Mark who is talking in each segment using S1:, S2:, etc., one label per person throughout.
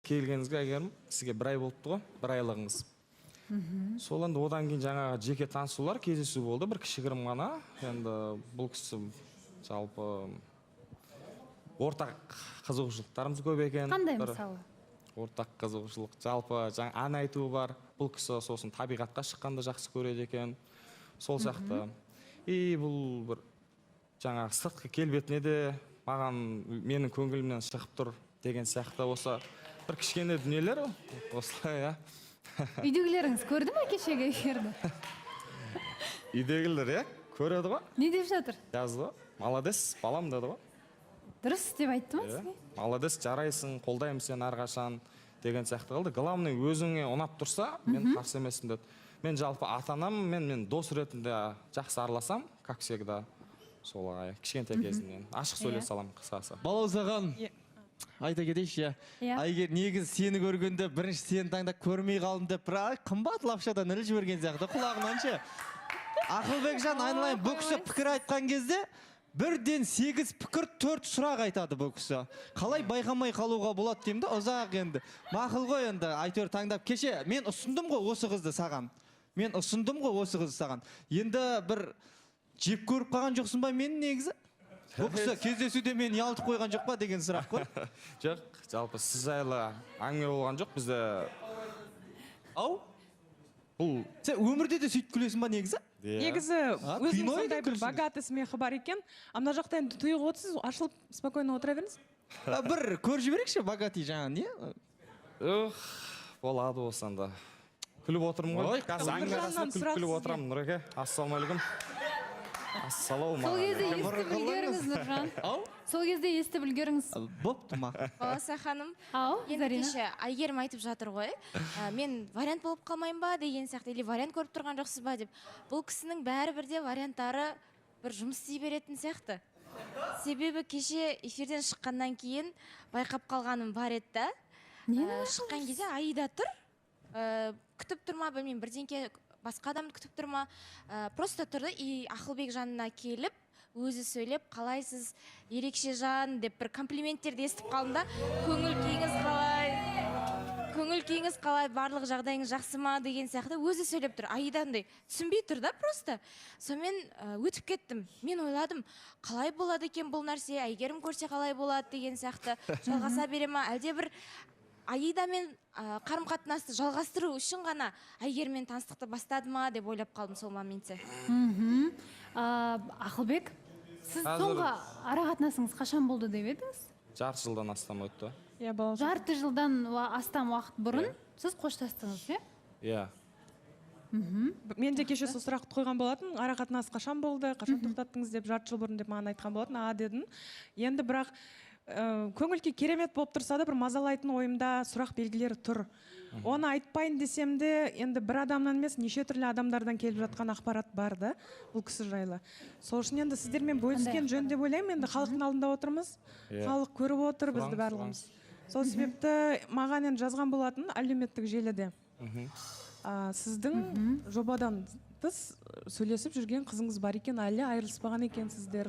S1: Келгеніңізге әйгерім, сізге бір ай болыпты ғой, бір айлығыңыз. Сол енді одан кейін жаңағы жеке танысулар, кездесу болды, бір кішігірім ғана. Енді бұл кісі жалпы ортақ қызығушылықтарымыз көп екен.
S2: Қандай мысалы?
S1: Ортақ қызығушылық, жалпы жаңа ән айтуы бар. Бұл кісі сосын табиғатқа шыққанды жақсы көреді екен. Сол сияқты. И бұл бір жаңағы сыртқы келбетіне де маған менің көңілімнен шығып тұр деген сияқты осы бір кішкене дүниелер осылай, иә.
S2: Үйдегілеріңіз көрді ме кешегі эфирді?
S1: Үйдегілер, иә, көреді ғой.
S2: Не деп жатыр?
S1: Жазды ғой. Молодец, балам деді ғой.
S2: Дұрыс деп айтты ма сізге?
S1: Молодец, жарайсың, қолдаймын сені әрқашан деген сияқты қылды. Главный өзіңе ұнап тұрса, мен қарсы емеспін деді. Мен жалпы ата-анам, мен дос ретінде жақсы араласам, как всегда. Солай, кішкентай кезімнен ашық сөйлесе аламын қысқасы.
S3: Балаусаған айта кетейінші, Айгер негіз сені көргенде бірінші сені таңдап көрмей қалдым деп, бір қымбат лапшадан іліп жіберген сияқты құлағынан ше. Ақылбекжан айналайын бұл кісі пікір айтқан кезде бірден 8 пікір 4 сұрақ айтады бұл кісі. Қалай байқамай қалуға болады деймді, ұзақ енді. Мақыл ғой енді, айтөр таңдап. Кеше мен ұсындым ғой осы қызды саған. Енді бір жеп көріп қалған жоқсын ба мен негізі? Бұл кісі кездесуде мен ялтып қойған жоқ па деген сұрақ қой.
S1: Жоқ, жалпы сіз жайлы әңгіме болған жоқ бізде.
S3: Ау? Бұл сен өмірде де сөйтіп күлесің ба негізі?
S4: Негізі өзінің сондай бір богатый смехы бар екен. Ана жақта енді тұйық отырсыз, ашылып спокойно отыра беріңіз.
S3: Бір көр жіберекші богатый жаңа, не?
S1: Болады осында. Күліп отырмын ғой. Қазір әңгіме арасында күліп отырамын, Нұреке. Ассалаумағалейкум.
S2: Сол кезде естіп үлгеріңіз, Нұржан. Сол кезде естіп үлгеріңіз.
S3: Бопты ма?
S5: Баласа ханым,
S2: Зарина.
S5: енді кеше Айгерім айтып жатыр ғой, мен вариант болып қалмайын ба деген сияқты, или вариант көріп тұрған жоқсыз ба деп. Бұл кісінің бәрі бірде варианттары бір жұмыс істей беретін сияқты. Себебі кеше эфирден шыққаннан кейін байқап қалғаным бар еді да. Шыққан кезде Аида тұр, күтіп тұрма, білмеймін, бірдеңке басқа адамды күтіп тұрма, просто тұрды и Ақылбек жанына келіп, өзі сөйлеп, қалайсыз, ерекше жан деп бір комплименттерді естіп қалдым да, көңіл күйіңіз қалай, барлық жағдайыңыз жақсы ма деген сияқты өзі сөйлеп тұр. Аидандай түсінбей тұр да просто. Сонымен өтіп кеттім. Мен ойладым, қалай болады екен бұл нәрсе, Айгерім көрсе қалай болады деген сияқты жалғаса бере ма, әлде бір Аидамен қарым-қатынасты жалғастыру үшін ғана Айгермен таныстықты бастады ма деп ойлап қалдым сол моментте.
S2: Ақылбек, сіз соңғы ара-қатынасыңыз қашан болды деп едіңіз?
S1: Жарты жылдан астам өтті.
S2: Жарты жылдан астам уақыт бұрын сіз қоштастыңыз, иә?
S1: Иә.
S4: Мен де кеше сол сұрақты қойған болатын, ара-қатынас қашан болды, қашан тоқтаттыңыз деп, жарты жыл бұрын деп маған айтқан болатын, дедім. Енді бірақ көңіл-күй керемет болып тұрса да бір мазалайтын ойымда сұрақ белгілері тұр. Оны айтпайын десем де, енді бір адамнан емес, неше түрлі адамдардан келіп жатқан ақпарат бар да, бұл кісі жайлы. Сол үшін енді сіздермен бөліскен жөн деп ойлаймын, енді халықтың алдында отырмыз, халық көріп отыр бізді барлығымыз. Сол себепті маған енді жазған болатын әлеуметтік желіде. Сіздің жобадан тыс сөйлесіп жүрген қызыңыз бар екен, әлі айырылыспаған екен сіздер.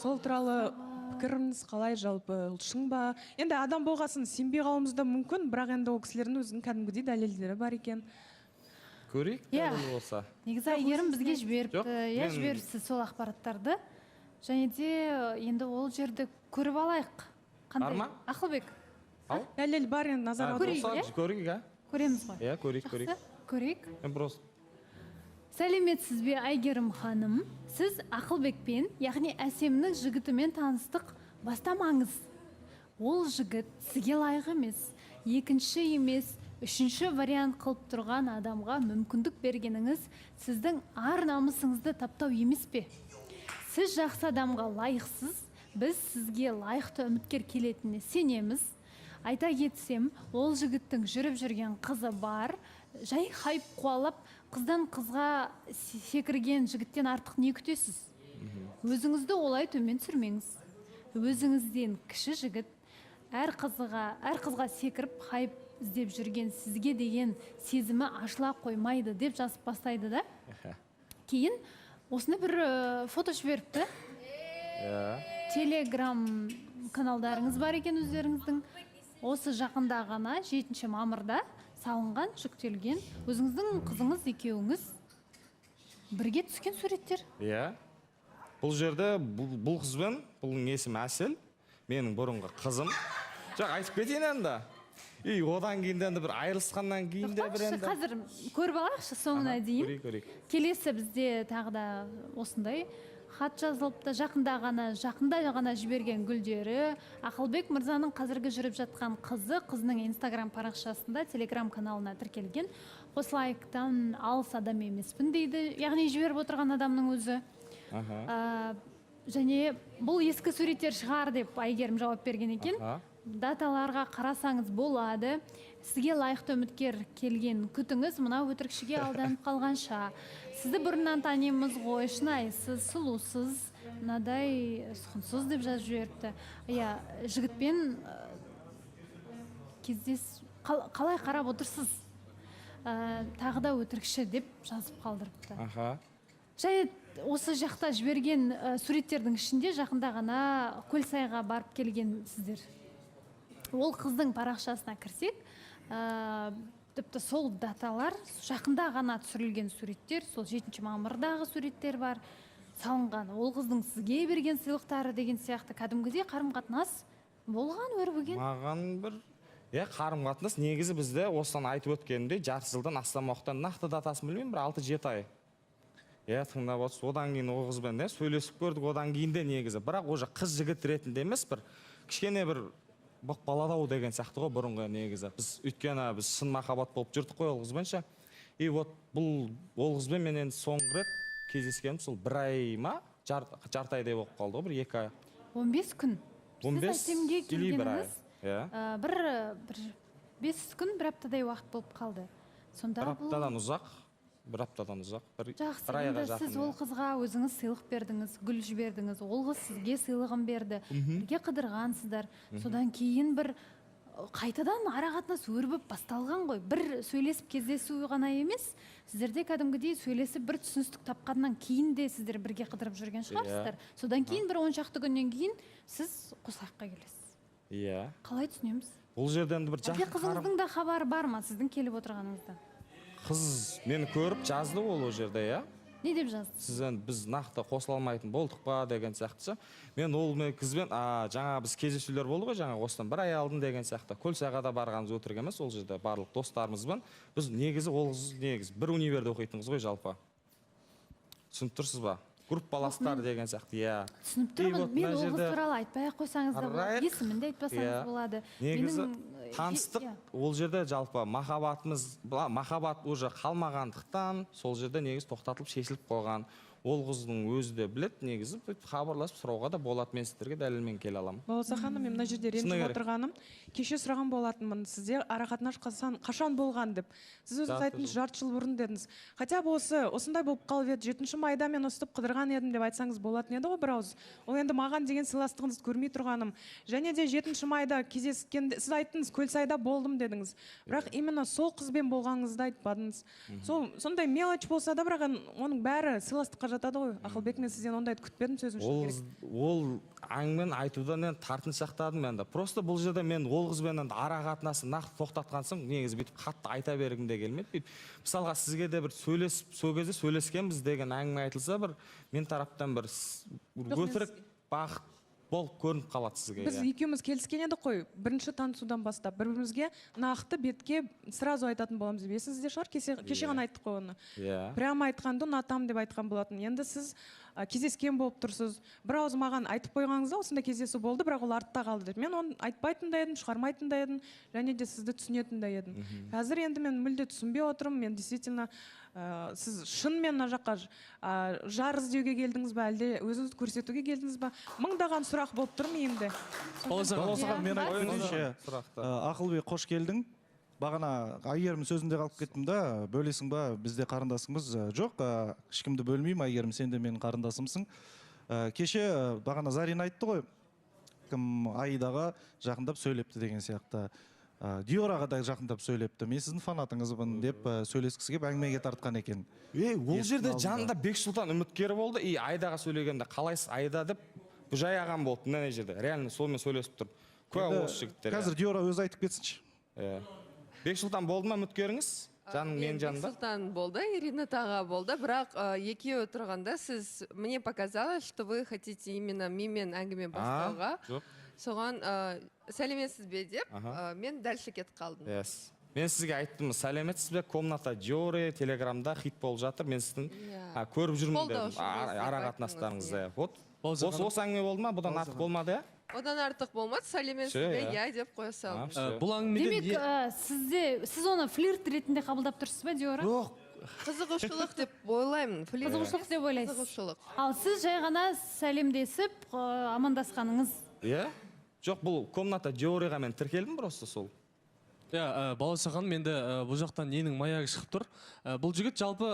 S4: Сол туралы пікіріңіз қалай, жалпы шын ба? Енді адам болғасын сенбей қалуымыз да мүмкін, бірақ енді ол кісілердің өзінің кәдімгідей дәлелдері бар екен.
S1: Көрейік, дәлел болса.
S2: Негізі Айгерім бізге жіберіпсіз сол ақпараттарды. Және де енді ол жерді көріп алайық.
S1: Бар ма?
S2: Ақылбек.
S4: Дәлел бар енді назар
S1: аударайық. Көрейік,
S2: көреміз ғой.
S1: Иә,
S2: көрейік.
S1: Мен просто
S2: Сәлеметсіз бе Айгерім ханым? Сіз Ақылбекпен, яғни Әсемнің жігітімен таныстық бастамаңыз. Ол жігіт сізге лайық емес, екінші емес, үшінші вариант қылып тұрған адамға мүмкіндік бергеніңіз сіздің ар намысыңызды таптау емес пе? Сіз жақсы адамға лайықсыз, біз сізге лайықты үміткер келетініне сенеміз. Айта кетсем, ол жігіттің жүріп жүрген қызы бар, жай хайп қуалап, қыздан қызға секірген жігіттен артық не күтесіз? Өзіңізді олай төмен түсірмеңіз. Өзіңізден кіші жігіт, әр қызға секіріп хайп іздеп жүрген сізге деген сезімі ашыла қоймайды деп жазып бастайды да. Кейін осыны бір фото жіберіпті. Телеграм каналдарыңыз бар екен өздеріңіздің. осы жақында ғана 7 мамырда салынған, жүктелген өзіңіздің қызыңыз екеуіңіз бірге түскен суреттер.
S1: Иә. Бұл жерде бұл қызбен, бұның есімі Әсел, менің бұрынғы қызым. Жоқ, айтып кетейін енді. И одан кейін де бір айырылысқаннан кейін де бір енді.
S2: Қазір көріп алайықшы соңына дейін.
S1: Көрейік.
S2: Келесі бізде тағы да осындай хат жазылыпты. Жақында ғана жіберген гүлдері. Ақылбек мырзаның қазіргі жүріп жатқан қызының инстаграм парақшасында, телеграм каналына тіркелген. Қосылайықтан алыс адам емеспін дейді. Яғни жіберіп отырған адамның өзі. Және бұл ескі суреттер шығар деп Айгерім жауап берген екен. Даталарға қарасаңыз болады. Сізге лайықты үміткер келген күтіңіз, мына өтірікшіге алданып қалғанша. Сізді бұрыннан танимыз ғой, шынайсыз, сұлусыз, мынадай сұқынсыз деп жазып жіберіпті. Иә, жігітпен қалай қарап отырсыз? Тағы да өтірікші деп жазып қалдырыпты. Жай осы жақта жіберген суреттердің ішінде жақында ғана Көлсайға барып келген сіздер. Ол қыздың парақшасына кірсек, тіпті сол даталар жақында ғана түсірілген суреттер, сол 7 мамырдағы суреттер бар, салынған. Ол қыздың сізге берген сыйлықтары деген сияқты кәдімгідей қарым-қатынас болған өрбіген.
S1: Маған бір қарым-қатынас негізі бізде осыдан айтып өткенімдей жарты жылдан астам уақыттан нақты датасын білмеймін, бір 6-7 ай. Тыңдап отырсыз, одан кейін ол қызбен сөйлесіп көрдік, одан кейін де негізі. Бірақ уже қыз жігіт ретінде емес, бір кішкене бір баладау деген сияқты ғой бұрынғы негізі. Біз өйткені біз шын махаббат болып жүрдік қой ол қызбенше. И вот бұл ол қызбен мен енді соңғы рет кездескенім сол 1 ай ма, жарты айдай болып қалды ғой, бір 2 ай.
S2: 15 күн.
S1: 15 или 1 ай.
S2: Бір 5 күн, 1 аптадай уақыт болып қалды.
S1: Бір аптадан ұзақ.
S2: Жақсы, енді сіз ол қызға өзіңіз сыйлық бердіңіз, гүл жібердіңіз, ол қыз сізге сыйлығын берді, бірге қыдырғансыздар. Содан кейін бір қайтадан арақатынас өрбіп басталған ғой. Бір сөйлесіп кездесу ғана емес, сіздерде кәдімгідей сөйлесіп бір түсіністік тапқаннан кейін де сіздер бірге қыдырып жүрген шығарсыздар. Содан кейін бір 10 шақты күннен кейін сіз Қосылайыққа келесіз.
S1: Иә.
S2: Қалай түсінеміз?
S1: Бұл жерден бір жақын
S2: қызыңыздың да хабары бар ма сіздің келіп отырғаныңызда?
S1: Қыз мені көріп жазды ол жерде, иә.
S2: Не деп жазды?
S1: Біз нақты қосыла алмайтын болдық па деген сияқты. Мен ол қызбен жаңа біз кездесулер болды ғой, жаңа осыдан 1 ай алдын деген сияқты. Көлсайға да барғанымыз өтірік емес, ол жерде барлық достарымызбен. Біз негізі ол қыз бір универде оқитынбыз ғой жалпы. Түсініп тұрсыз ба? Группаластар деген сияқты, иә.
S2: Түсініп тұрмын, мен ол қыз туралы айтпай-ақ қойсаңыз да болады, есімін де айтпасаңыз болады.
S1: Негізі таныстық, ол жерде жалпы махаббат уже қалмағандықтан сол жерде негізі тоқтатылып шешіліп қойған. Ол қыздың өзі де білет, негізі хабарласып сұрауға да болады, мен сіздерге дәлелмен келе аламын.
S4: Балауса ханым, мен мына жерде ренжіп отырғаным, кеше сұраған болатынмын, сізде арақатынас қашан болған деп. Сіз өзіңіз айттыңыз, жарты жыл бұрын дедіңіз. Хотя бы осындай болып қалып еді, 7 майда мен өстіп қыдырған едім деп айтсаңыз болатын еді ғой бір ауыз. Ол енді маған деген сыйластығыңызды көрмей тұрғаным. Және де 7 майда кездескенде сіз айттыңыз, Көлсайда болдым дедіңіз. Бірақ именно сол қызбен болғаныңызды айтпадыңыз. Сондай мелочь болса да, бірақ оның бәрі сыйластыққа жатады ғой. Ақылбек, мен сізден ондайды күтпедім, сөзіңіз керек.
S1: Ол әңгімен айтудан мен тартын сақтадым енді. Просто бұл жерде мен ол қызбен ара қатынасын нақты тоқтатқан соң негізі бүйтіп қатты айта бергім де келмеді. Мысалға сізге де бір сол кезде сөйлескенбіз деген әңгіме айтылса, бір мен тараптан бір өтірік бақыт болып көрініп қалады сізге.
S4: Біз екеуміз келіскен едік қой, бірінші танысудан бастап бір-бірімізге нақты бетке сразу айтатын боламыз деп. Есіңізде шығар, кеше ғана айттық қой оны. Прямо айтқанды ұнатамын деп айтқан болатын. Енді сіз кездескен болып тұрсыз. Бір ауыз маған айтып қойғаныңызда осында кездесу болды, бірақ ол артта қалды деп. Мен оны айтпайтын да едім, шығармайтын да едім, және де сізді түсінетін да едім. Қазір енді мен мүлде түсінбей отырмын. Мен действительно сіз шынымен мына жаққа жар іздеуге келдіңіз ба, әлде өзіңізді көрсетуге келдіңіз ба? Мыңдаған сұрақ болып тұр миымде.
S6: Мен айтқанымша, Ақылбек, қош келдің. Бағана Айгерім сөзінде қалып кеттім да, бөлесің ба, бізде қарындасымыз жоқ, ешкімді бөлмеймін, Айгерім, сен де менің қарындасымсың. Кеше бағана Зарина айтты ғой, кім Аидаға жақындап сөйлепті деген сияқты. Диораға да жақындап сөйлепті, мен сіздің фанатыңызбын деп сөйлескісі кеп әңгімеге тартқан екен.
S1: Ол жерде жанында Бексұлтан үміткері болды, Аидаға сөйлегенде қалайсыз Аида деп Бұжай ағам болды мына жерде, реально солмен сөйлесіп тұр. куә
S6: Енді
S1: осы жігіттер.
S6: қазір Диора өзі айтып кетсінші.
S1: Бексұлтан болды ма үміткеріңіз? Жаның менің жанымда?
S7: Бексұлтан болды, Ирина Таға болды, бірақ екеуі тұрғанда сіз, мне показалось, что вы хотите именно менімен әңгіме бастауға.
S1: Жоқ.
S7: Соған сәлеметсіз бе деп, мен дальше кетіп қалдым.
S1: Мен сізге айттым, сәлеметсіз бе, комната Диора, телеграмда хит болып жатыр, мен сіздің көріп жүрмін дедім, ара қатынастарыңызды. Осы әңгіме болды ма, бұдан артық болмады, иә?
S7: Одан артық болмады, сәлеметсіз бе, иә деп қоя салдым.
S3: Бұл әңгімеден
S2: Демек, сіз оны флирт ретінде қабылдап тұрсыз ба, Диора?
S3: жоқ.
S7: Қызығушылық деп ойлаймын.
S2: Қызығушылық деп ойлайсыз.
S7: Қызығушылық.
S2: Ал сіз жай ғана сәлемдесіп, амандасқаныңыз.
S1: Иә? Жоқ, бұл комната Диораға мен тіркелдім просто сол.
S3: Баласахан, менде бұл жақтан ненің маяғы шығып тұр. Бұл жігіт жалпы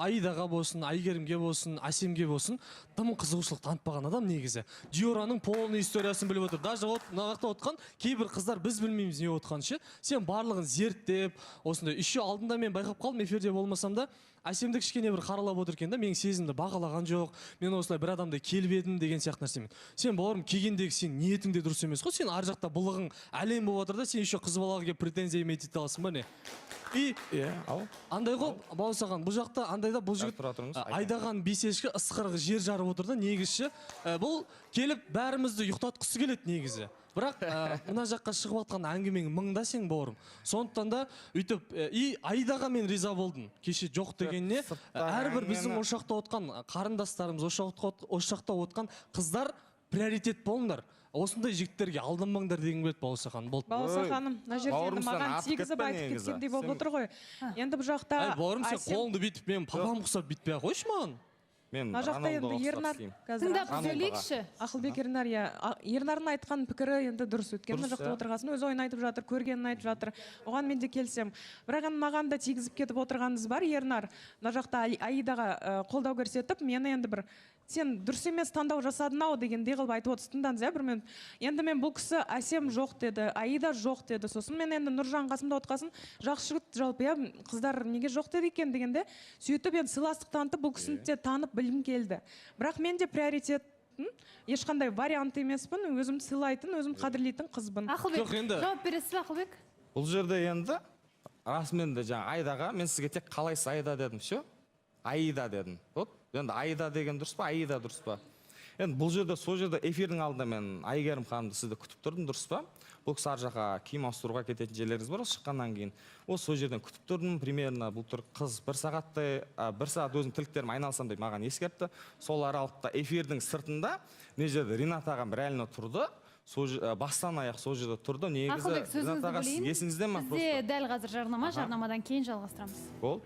S3: Аидаға болсын, Айгерімге болсын, Әсемге болсын, тым қызығушылық танытпаған адам негізі. Диораның полный историясын біліп отыр. Даже мына жақта отқан кейбір қыздар біз білмейміз не отқан ше. Сен барлығын зерттеп, осындай еще алдында мен байқап қалдым, эфирде болмасам да, Әсемді кішкене бір қаралап отыр екен да, менің сезімді бағалаған жоқ, мен осылай бір адамды келбедім деген сияқты нәрсемен. Сен бауырым келгендегі сен ниетің де дұрыс емес қой, сен ар жақта бұлығың әлем болып отыр да, сен еще қыз балаға келіп претензия ете аласың ба не? И андай ғой, Баласахан, бұл жақта андайда бұл жігіт айдаған бесешкі ысқырығы жер жарып отыр да, негізші. Бұл келіп бәрімізді ұйықтатқысы келеді негізі. Бірақ мына жаққа шығып атқан әңгімең мыңда сен бауырым. Сондықтан да үйтіп, Аидаға мен риза болдым. Кеше жоқ дегенне, әрбір біздің ошақта отқан қарындастарымыз, ошақта отқан қыздар приоритет болыңдар. Осындай жігіттерге алданбаңдар деген бет Баласахан.
S4: Баласаханым, мына жерде маған тигізіп айтып кеткендей болып отыр ғой. Енді бұл жақта
S3: бауырым, сен қолыңды бүйтіп, мен папам құсап бүйтпей ақ қойшы маған.
S4: Мына жақта енді Ернар
S2: Тыңдап сөйлейікші.
S4: Ақылбек Ернар, Ернардың айтқан пікірі енді дұрыс өткен. Мына жақта отырғасын өз ойын айтып жатыр, көргенін айтып жатыр. Оған мен де келсем. Бірақ маған да тигізіп кетіп отырғаныңыз бар, Ернар. Мына жақта Аидаға қолдау көрсетіп, мені енді бір сен дұрыс емес таңдау жасадың ау дегендей қылып айтып отырсыз. Тыңдаңыз, бір минут. Енді мен бұл кісі Әсем жоқ деді, Аида жоқ деді. Сосын мен енді Нұржан қасымда отқасын, жақсы жігіт жалпы, қыздар неге жоқ деді екен дегенде, сөйтіп енді сыйластық танытып, бұл кісіні де танып білім келді. Бірақ мен де приоритет ешқандай вариант емеспін, өзімді сыйлайтын, өзім қадірлейтін қызбын.
S2: Ақылбек, жауап бересіз бе, Ақылбек?
S1: Бұл жерде енді расымен де жаңа Айдаға мен сізге тек қалайсыз Аида дедім, ше? Аида дедім. Енді Аида деген дұрыс па, Аида дұрыс па? Енді бұл жерде, сол жерде эфирдің алдында мен Айгерім ханымды сізді күтіп тұрдым, дұрыс па? Бұл кісі ар жаққа киім ауыстыруға кететін жерлеріңіз бар, шыққаннан кейін. Сол жерден күтіп тұрдым, примерно бұл тұр қыз бір сағат өзім тіліктерім айналсам деп маған ескертті. Сол аралықта эфирдің сыртында не жерде Ринат ағам бір әліне тұрды. Бастан аяқ сол жерде тұрды.
S2: Ақылбек, сөзіңізді білейін.
S1: Есіңізде ма?
S2: Бізде дәл қазір жарнама, жарнамадан кейін жалғастырамыз.
S1: Бол.